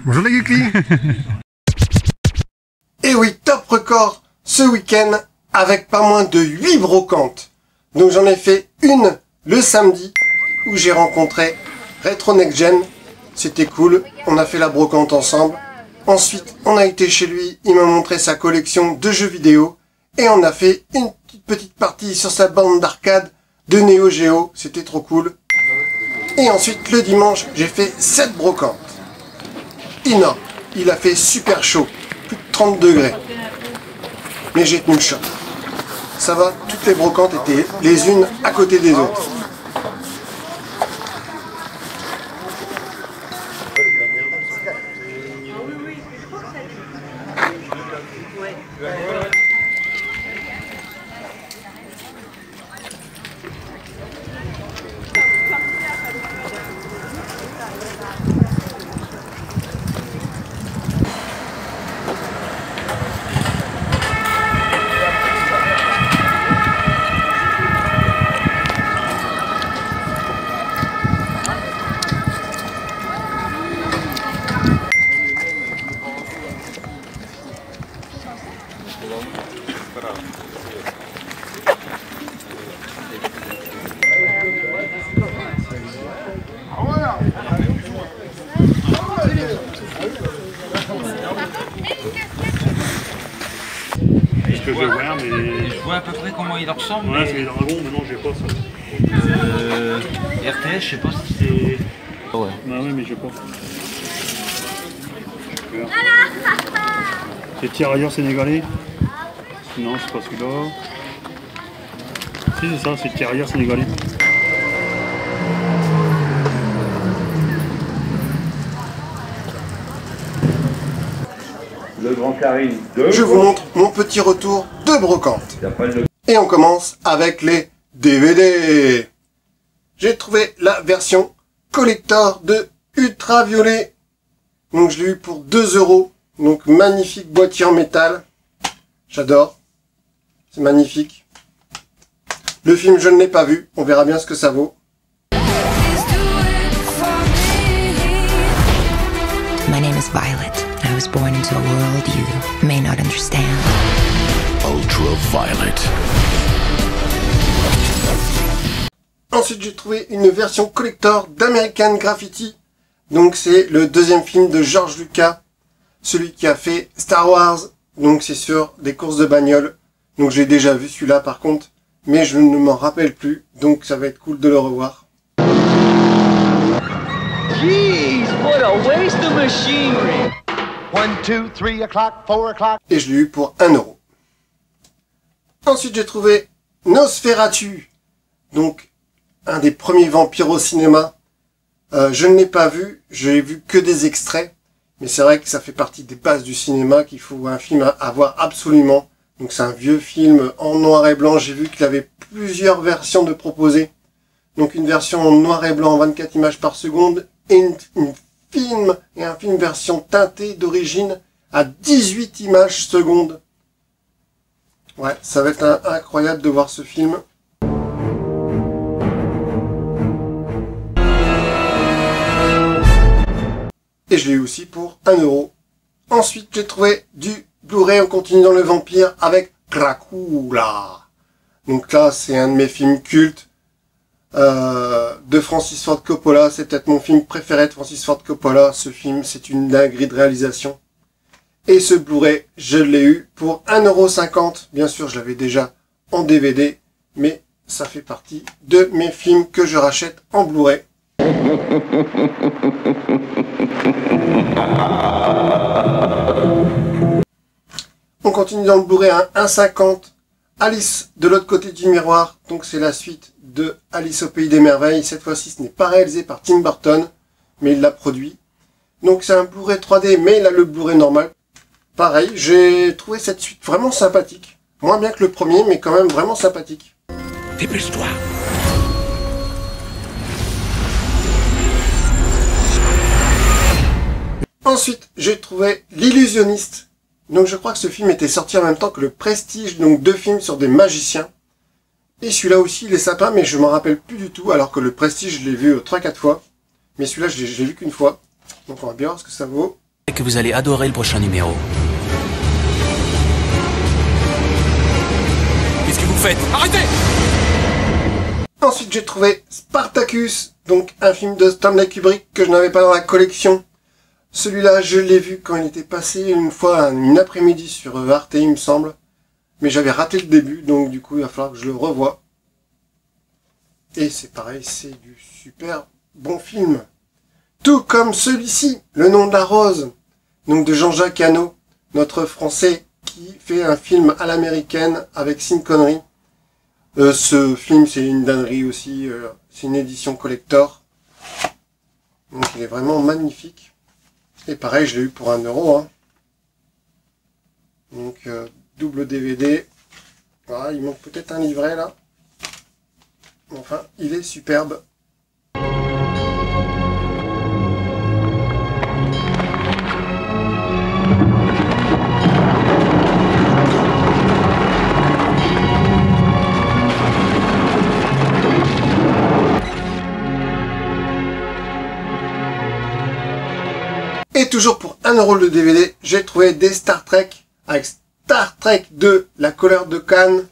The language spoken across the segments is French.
Bonjour les Gukli. Et oui, top record ce week-end avec pas moins de 8 brocantes. Donc j'en ai fait une le samedi où j'ai rencontré Retro Next Gen. C'était cool, on a fait la brocante ensemble. Ensuite, on a été chez lui, il m'a montré sa collection de jeux vidéo. Et on a fait une petite partie sur sa bande d'arcade de Neo Geo. C'était trop cool. Et ensuite, le dimanche, j'ai fait 7 brocantes. Énorme. Il a fait super chaud. Plus de 30 degrés. Mais j'ai tenu le choc. Ça va, toutes les brocantes étaient les unes à côté des autres. Que je vais voir, mais... Je vois à peu près comment il ressemble. Ouais, c'est les dragons, maintenant j'ai pas ça. RTS, je sais pas si c'est... Ouais. Bah ouais, mais j'ai pas. C'est tirailleurs sénégalais? Non, c'est pas celui-là. Si, c'est ça, c'est tirailleurs sénégalais. Le Grand Karine 2. Je vous montre mon petit retour de brocante. Et on commence avec les DVD. J'ai trouvé la version collector de Ultraviolet. Donc je l'ai eu pour 2 €. Donc magnifique boîtier en métal. J'adore. C'est magnifique. Le film je ne l'ai pas vu. On verra bien ce que ça vaut. My name is Violet. I was born into a world you may not understand. Ultraviolet. Ensuite, j'ai trouvé une version collector d'American Graffiti. Donc, c'est le deuxième film de George Lucas. Celui qui a fait Star Wars. Donc, c'est sur des courses de bagnole. Donc, j'ai déjà vu celui-là, par contre. Mais je ne m'en rappelle plus. Donc, ça va être cool de le revoir. Jeez, what a waste of machinery. 1, 2, 3 o'clock, 4 o'clock. Et je l'ai eu pour 1 €. Ensuite, j'ai trouvé Nosferatu. Donc, un des premiers vampires au cinéma. Je ne l'ai pas vu. J'ai vu que des extraits. Mais c'est vrai que ça fait partie des bases du cinéma qu'il faut un film à voir absolument. Donc, c'est un vieux film en noir et blanc. J'ai vu qu'il avait plusieurs versions de proposées. Donc, une version en noir et blanc, 24 images par seconde. Et un film version teintée d'origine à 18 images secondes. Ouais, ça va être incroyable de voir ce film. Et je l'ai eu aussi pour 1 €. Ensuite, j'ai trouvé du Blu-ray, on continue dans le vampire avec Dracula. Donc là, c'est un de mes films cultes. De Francis Ford Coppola, c'est peut-être mon film préféré de Francis Ford Coppola. Ce film, c'est une dinguerie de réalisation. Et ce Blu-ray, je l'ai eu pour 1,50 €. Bien sûr, je l'avais déjà en DVD, mais ça fait partie de mes films que je rachète en Blu-ray. On continue dans le Blu-ray à 1,50 €. Alice de l'autre côté du miroir, donc c'est la suite de Alice au Pays des Merveilles. Cette fois-ci, ce n'est pas réalisé par Tim Burton, mais il l'a produit. Donc c'est un Blu-ray 3D, mais il a le Blu-ray normal. Pareil, j'ai trouvé cette suite vraiment sympathique. Moins bien que le premier, mais quand même vraiment sympathique. Dépêche-toi. Ensuite, j'ai trouvé L'Illusionniste. Donc je crois que ce film était sorti en même temps que Le Prestige, donc 2 films sur des magiciens. Et celui-là aussi, il est sympa, mais je m'en rappelle plus du tout, alors que le Prestige, je l'ai vu 3-4 fois. Mais celui-là, je l'ai vu qu'une fois. Donc on va bien voir ce que ça vaut. Et que vous allez adorer le prochain numéro. Qu'est-ce que vous faites? Arrêtez! Ensuite, j'ai trouvé Spartacus, donc un film de Stanley Kubrick que je n'avais pas dans la collection. Celui-là, je l'ai vu quand il était passé une fois, une après-midi sur Arte, il me semble. Mais j'avais raté le début, donc du coup, il va falloir que je le revoie. Et c'est pareil, c'est du super bon film. Tout comme celui-ci, Le nom de la rose, donc de Jean-Jacques Hano, notre Français qui fait un film à l'américaine avec Sean Connery. Ce film, c'est une dinguerie aussi, c'est une édition collector. Donc il est vraiment magnifique. Et pareil, je l'ai eu pour 1 €. Hein. Donc double DVD. Voilà, il manque peut-être un livret là. Enfin, il est superbe. Et toujours pour 1 € le DVD, j'ai trouvé des Star Trek avec Star Trek 2, la couleur de Cannes.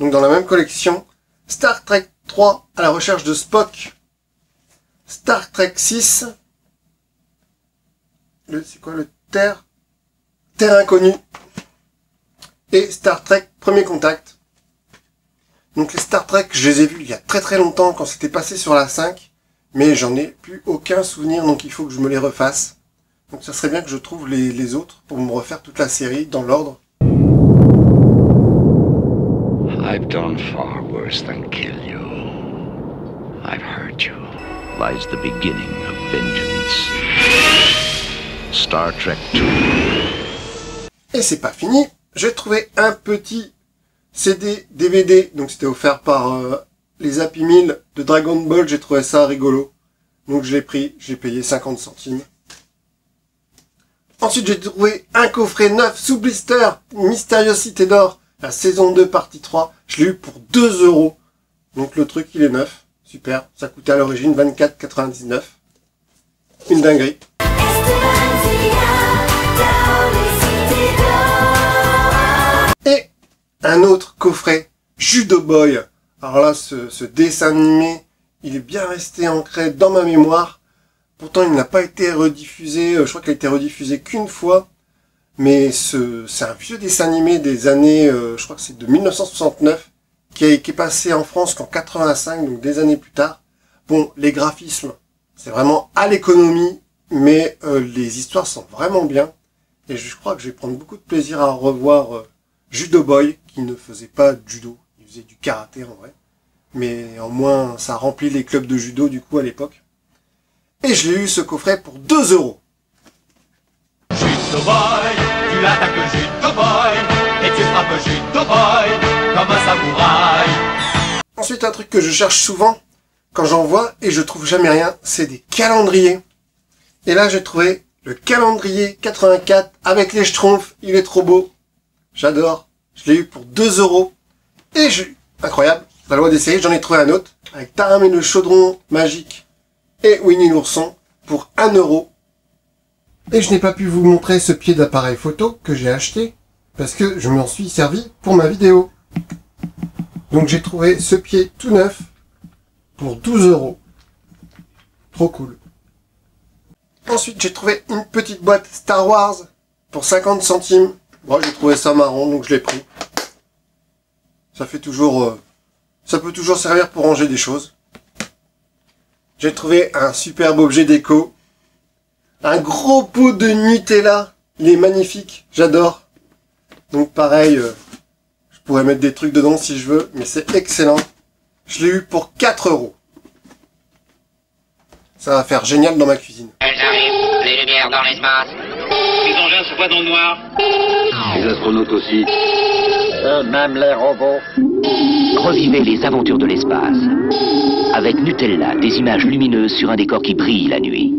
Donc dans la même collection. Star Trek 3, à la recherche de Spock. Star Trek 6. C'est quoi le Terre Inconnue. Et Star Trek Premier Contact. Donc les Star Trek, je les ai vus il y a très longtemps quand c'était passé sur la 5. Mais j'en ai plus aucun souvenir, donc il faut que je me les refasse. Donc ça serait bien que je trouve les autres pour me refaire toute la série dans l'ordre. I've done far worse than kill you. I've hurt you. Lies the beginning of vengeance. Star Trek 2. Et c'est pas fini, j'ai trouvé un petit CD DVD, donc c'était offert par les Happy Meal de Dragon Ball, j'ai trouvé ça rigolo. Donc je l'ai pris, j'ai payé 50 centimes. Ensuite j'ai trouvé un coffret neuf sous blister, Mystérieuse Cité d'Or, la saison 2 partie 3. Je l'ai eu pour 2 €. Donc le truc il est neuf, super. Ça coûtait à l'origine 24,99. Une dinguerie. Et un autre coffret, Judo Boy. Alors là, ce dessin animé, il est bien resté ancré dans ma mémoire. Pourtant, il n'a pas été rediffusé, je crois qu'il a été rediffusé qu'une fois. Mais c'est un vieux dessin animé des années, je crois que c'est de 1969, qui est passé en France qu'en 85, donc des années plus tard. Bon, les graphismes, c'est vraiment à l'économie, mais les histoires sont vraiment bien. Et je crois que je vais prendre beaucoup de plaisir à revoir Judo Boy, qui ne faisait pas de judo, il faisait du karaté en vrai. Mais au moins, ça remplit les clubs de judo du coup à l'époque. Et je l'ai eu ce coffret pour 2 €. Judo Boy, tu attaques Judo Boy, et tu frappes Judo Boy comme un samouraï. Ensuite, un truc que je cherche souvent, quand j'en vois et je trouve jamais rien, c'est des calendriers. Et là, j'ai trouvé le calendrier 84 avec les schtroumpfs, il est trop beau. J'adore. Je l'ai eu pour 2 €. Et incroyable, la loi des séries, j'en ai trouvé un autre, avec Taram et le chaudron magique et Winnie l'ourson, pour 1 €. Et je n'ai pas pu vous montrer ce pied d'appareil photo que j'ai acheté, parce que je m'en suis servi pour ma vidéo. Donc j'ai trouvé ce pied tout neuf, pour 12 €. Trop cool. Ensuite j'ai trouvé une petite boîte Star Wars, pour 50 centimes. Bon, j'ai trouvé ça marrant, donc je l'ai pris. Ça fait toujours... ça peut toujours servir pour ranger des choses. J'ai trouvé un superbe objet déco. Un gros pot de Nutella. Il est magnifique, j'adore. Donc pareil, je pourrais mettre des trucs dedans si je veux, mais c'est excellent. Je l'ai eu pour 4 €. Ça va faire génial dans ma cuisine. Elles arrivent, les lumières dans l'espace. Les engins se voient dans le noir. Les astronautes aussi. Même les robots. Revivez les aventures de l'espace. Avec Nutella, des images lumineuses sur un décor qui brille la nuit.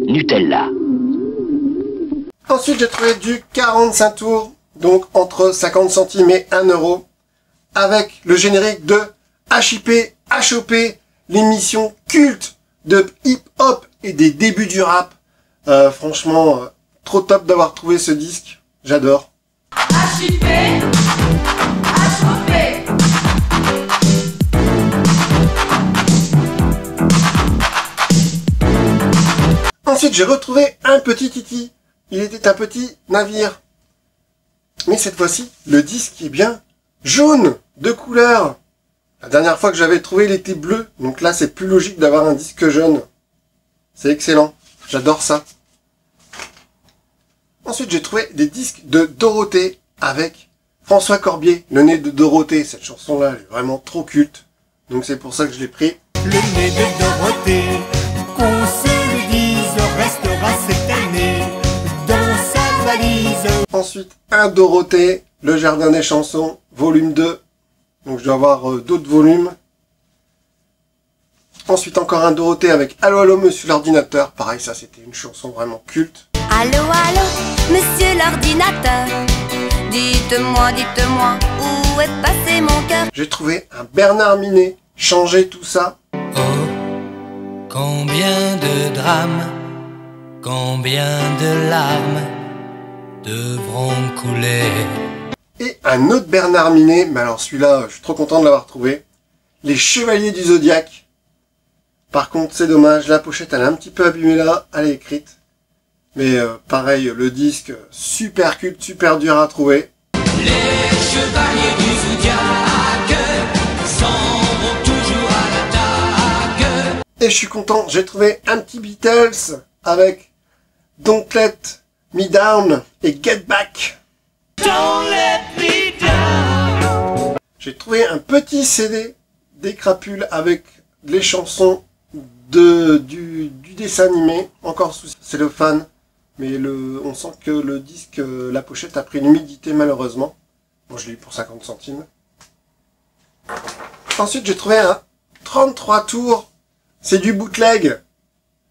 Nutella. Ensuite, j'ai trouvé du 45 tours, donc entre 50 centimes et 1 €. avec le générique de HIP, HOP, l'émission culte de hip-hop et des débuts du rap. Franchement, trop top d'avoir trouvé ce disque. J'adore. HIP, HOP. Ensuite, j'ai retrouvé un petit Titi. Il était un petit navire. Mais cette fois-ci, le disque est bien jaune, de couleur. La dernière fois que j'avais trouvé, il était bleu. Donc là, c'est plus logique d'avoir un disque jaune. C'est excellent. J'adore ça. Ensuite, j'ai trouvé des disques de Dorothée avec François Corbier, le nez de Dorothée. Cette chanson-là, elle est vraiment trop culte. Donc c'est pour ça que je l'ai pris. Le nez de Dorothée, qu'on se le dise, restera cette année dans sa valise. Ensuite, un Dorothée, Le Jardin des Chansons, volume 2. Donc je dois avoir d'autres volumes. Ensuite, encore un Dorothée avec Allô, allô, monsieur l'ordinateur. Pareil, ça, c'était une chanson vraiment culte. Allô, allô, monsieur l'ordinateur. Dites-moi, dites-moi, où est passé mon cœur? J'ai trouvé un Bernard Minet, Changer tout ça. Oh, combien de drames, combien de larmes devront couler. Et un autre Bernard Minet, mais alors celui-là, je suis trop content de l'avoir trouvé. Les Chevaliers du Zodiaque. Par contre, c'est dommage, la pochette, elle est un petit peu abîmée là, elle est écrite. Mais pareil, le disque, super culte, super dur à trouver. Les Chevaliers du Zodiaque s'en vont toujours à l'attaque. Et je suis content, j'ai trouvé un petit Beatles avec Don't Let Me Down et Get Back. Don't let me down. J'ai trouvé un petit CD des Crapules avec les chansons du dessin animé, encore sous cellophane, mais on sent que le disque, la pochette a pris une humidité malheureusement. Bon, je l'ai eu pour 50 centimes. Ensuite, j'ai trouvé un 33 tours, c'est du bootleg.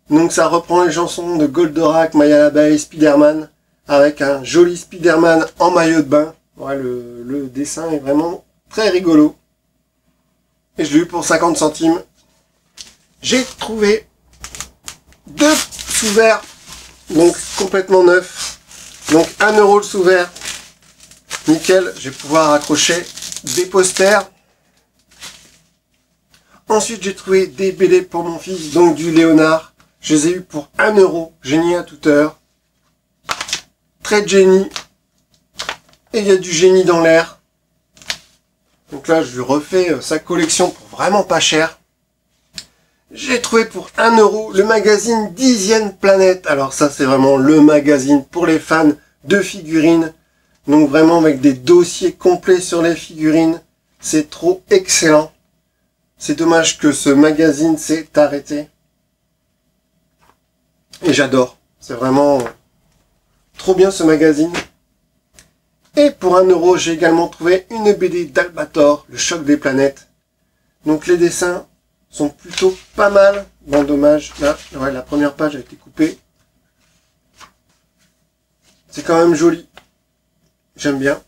Donc ça reprend les chansons de Goldorak, Maya l'abeille, Spider-Man, avec un joli Spider-Man en maillot de bain. Ouais, le dessin est vraiment très rigolo. Et je l'ai eu pour 50 centimes. J'ai trouvé 2 sous-verts, donc complètement neufs. Donc 1 € le sous-vert. Nickel, je vais pouvoir accrocher des posters. Ensuite, j'ai trouvé des BD pour mon fils, donc du Léonard. Je les ai eu pour 1 €, génie à toute heure. Très de génie. Et il y a du génie dans l'air. Donc là, je lui refais sa collection pour vraiment pas cher. J'ai trouvé pour 1 € le magazine Dixième Planète. Alors ça, c'est vraiment le magazine pour les fans de figurines. Donc vraiment avec des dossiers complets sur les figurines. C'est trop excellent. C'est dommage que ce magazine s'est arrêté. Et j'adore. C'est vraiment trop bien ce magazine. Et pour 1 €, j'ai également trouvé une BD d'Albator, le choc des planètes. Donc les dessins sont plutôt pas mal. Bon, dommage, là, ouais, la première page a été coupée. C'est quand même joli. J'aime bien.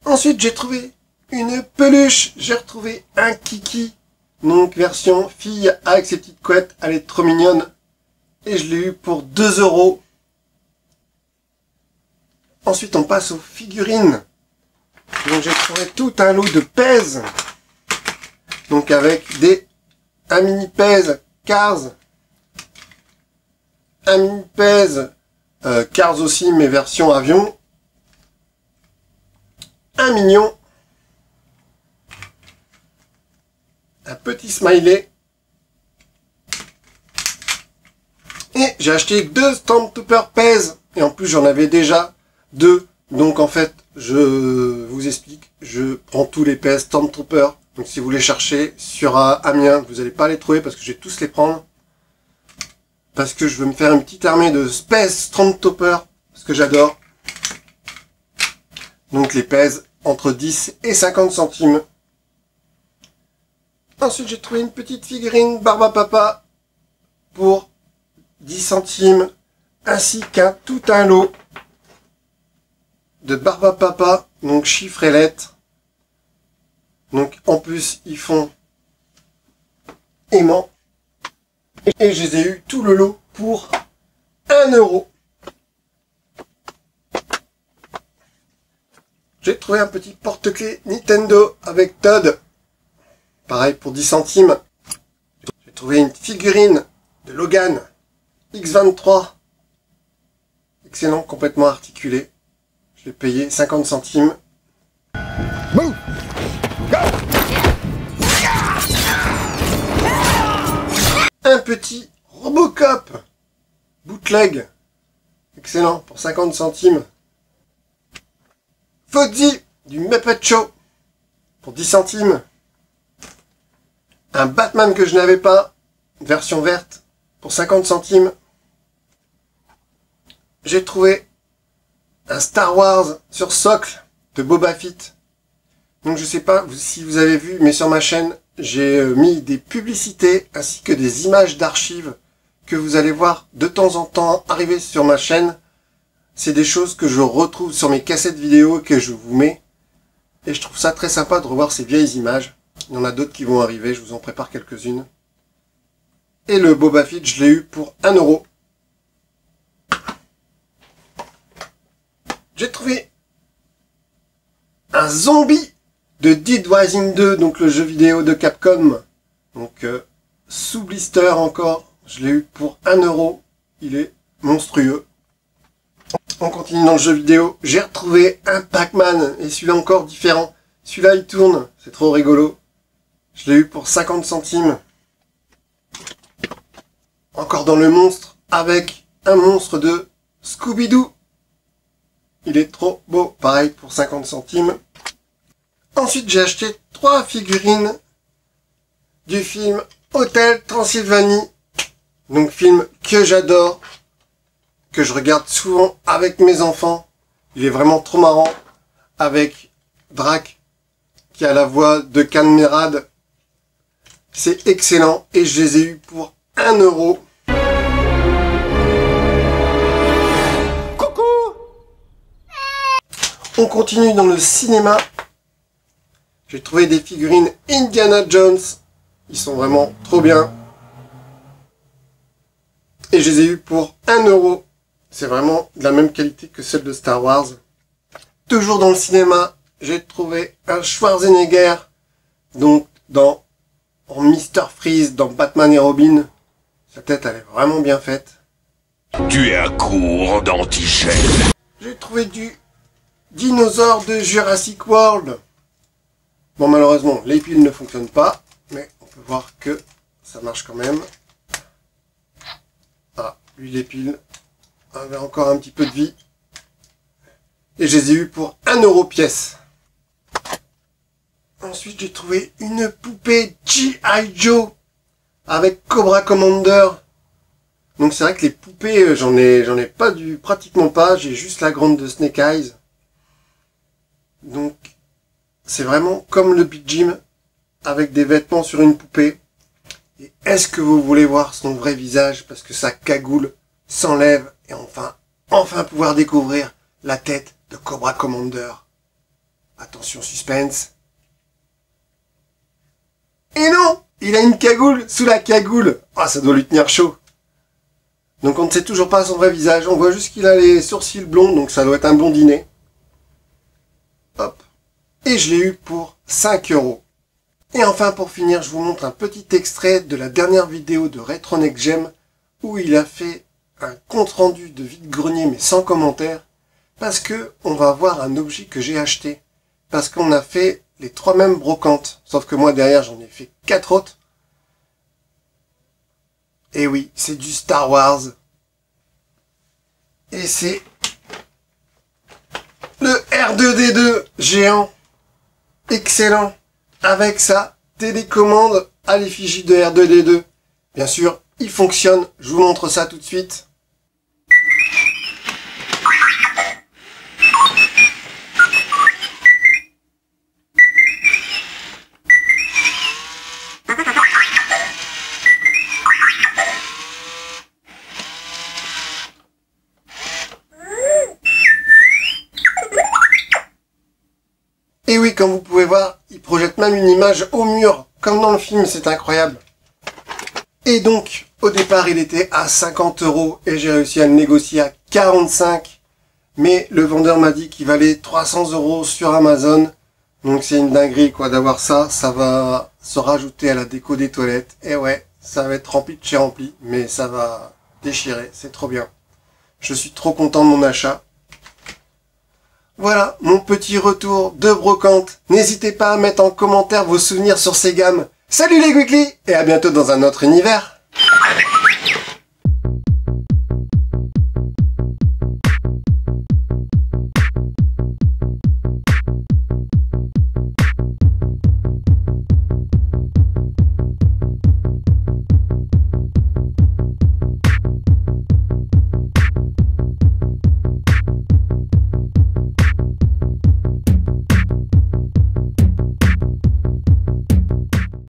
Ensuite, j'ai trouvé une peluche. J'ai retrouvé un Kiki. Donc, version fille avec ses petites couettes. Elle est trop mignonne. Et je l'ai eu pour 2 €. Ensuite, on passe aux figurines. Donc, j'ai trouvé tout un lot de pèses. Donc, avec un mini pèse Cars. Un mini pèse Cars aussi, mais version avion. Un mignon. Un petit smiley. Et j'ai acheté 2 Stormtrooper pèse. Et en plus, j'en avais déjà 2. Donc en fait, je vous explique. Je prends tous les pèse Stormtrooper. Donc si vous les cherchez sur Amiens, vous n'allez pas les trouver parce que je vais tous les prendre. Parce que je veux me faire une petite armée de Space Stormtrooper. Parce que j'adore. Donc les pèse entre 10 et 50 centimes. Ensuite, j'ai trouvé une petite figurine Barbapapa pour 10 centimes. ainsi qu'un tout un lot de Barbapapa, donc chiffres et lettres. Donc en plus ils font aimant. Et je les ai eu tout le lot pour 1 €. J'ai trouvé un petit porte-clés Nintendo avec Todd. Pareil pour 10 centimes. J'ai trouvé une figurine de Logan X23. Excellent, complètement articulé. Je l'ai payé 50 centimes. Boum! Un petit Robocop bootleg. Excellent, pour 50 centimes. Fozzie du Muppet Show pour 10 centimes. Un Batman que je n'avais pas, version verte, pour 50 centimes. J'ai trouvé un Star Wars sur socle de Boba Fett. Donc je sais pas si vous avez vu, mais sur ma chaîne, j'ai mis des publicités ainsi que des images d'archives que vous allez voir de temps en temps arriver sur ma chaîne. C'est des choses que je retrouve sur mes cassettes vidéo que je vous mets. Et je trouve ça très sympa de revoir ces vieilles images. Il y en a d'autres qui vont arriver, je vous en prépare quelques-unes. Et le Boba Fett, je l'ai eu pour 1 €. J'ai trouvé un zombie de Dead Rising 2, donc le jeu vidéo de Capcom. Donc sous blister encore, je l'ai eu pour 1 €. Il est monstrueux. On continue dans le jeu vidéo. J'ai retrouvé un Pac-Man, et celui-là encore différent. Celui-là il tourne, c'est trop rigolo. Je l'ai eu pour 50 centimes. Encore dans le monstre, avec un monstre de Scooby-Doo. Il est trop beau, pareil pour 50 centimes. Ensuite j'ai acheté 3 figurines du film Hôtel Transylvanie. Donc film que j'adore, que je regarde souvent avec mes enfants. Il est vraiment trop marrant, avec Drac qui a la voix de Canmerade. C'est excellent et je les ai eus pour 1 €. Coucou! On continue dans le cinéma. J'ai trouvé des figurines Indiana Jones. Ils sont vraiment trop bien. Et je les ai eus pour 1 €. C'est vraiment de la même qualité que celle de Star Wars. Toujours dans le cinéma, j'ai trouvé un Schwarzenegger. Donc en Mr. Freeze dans Batman et Robin. Sa tête elle est vraiment bien faite. Tu es un cours d'antigène. J'ai trouvé du dinosaure de Jurassic World. Bon malheureusement les piles ne fonctionnent pas. Mais on peut voir que ça marche quand même. Ah, lui les piles avaient encore un petit peu de vie. Et je les ai eu pour 1 € pièce. Ensuite j'ai trouvé une poupée G.I. Joe avec Cobra Commander. Donc c'est vrai que les poupées j'en ai pas pratiquement pas. J'ai juste la grande de Snake Eyes. Donc c'est vraiment comme le Big Jim avec des vêtements sur une poupée. Et est-ce que vous voulez voir son vrai visage parce que sa cagoule s'enlève et enfin pouvoir découvrir la tête de Cobra Commander. Attention suspense. Et non, il a une cagoule sous la cagoule. Ah, ça doit lui tenir chaud. Donc on ne sait toujours pas son vrai visage. On voit juste qu'il a les sourcils blonds, donc ça doit être un blondinet. Hop. Et je l'ai eu pour 5 €. Et enfin pour finir, je vous montre un petit extrait de la dernière vidéo de Retro Next Gem où il a fait un compte rendu de vide-grenier mais sans commentaire parce que on va voir un objet que j'ai acheté. Parce qu'on a fait les 3 mêmes brocantes. Sauf que moi derrière j'en ai fait 4 autres. Et oui, c'est du Star Wars. Et c'est le R2D2 géant. Excellent. Avec sa télécommande à l'effigie de R2D2. Bien sûr, il fonctionne. Je vous montre ça tout de suite. Et oui, comme vous pouvez voir, il projette même une image au mur, comme dans le film, c'est incroyable. Et donc, au départ, il était à 50 € et j'ai réussi à le négocier à 45. Mais le vendeur m'a dit qu'il valait 300 € sur Amazon. Donc c'est une dinguerie quoi d'avoir ça. Ça va se rajouter à la déco des toilettes. Et ouais, ça va être rempli de chez rempli. Mais ça va déchirer, c'est trop bien. Je suis trop content de mon achat. Voilà, mon petit retour de brocante. N'hésitez pas à mettre en commentaire vos souvenirs sur ces gammes. Salut les Geekly et à bientôt dans un autre univers.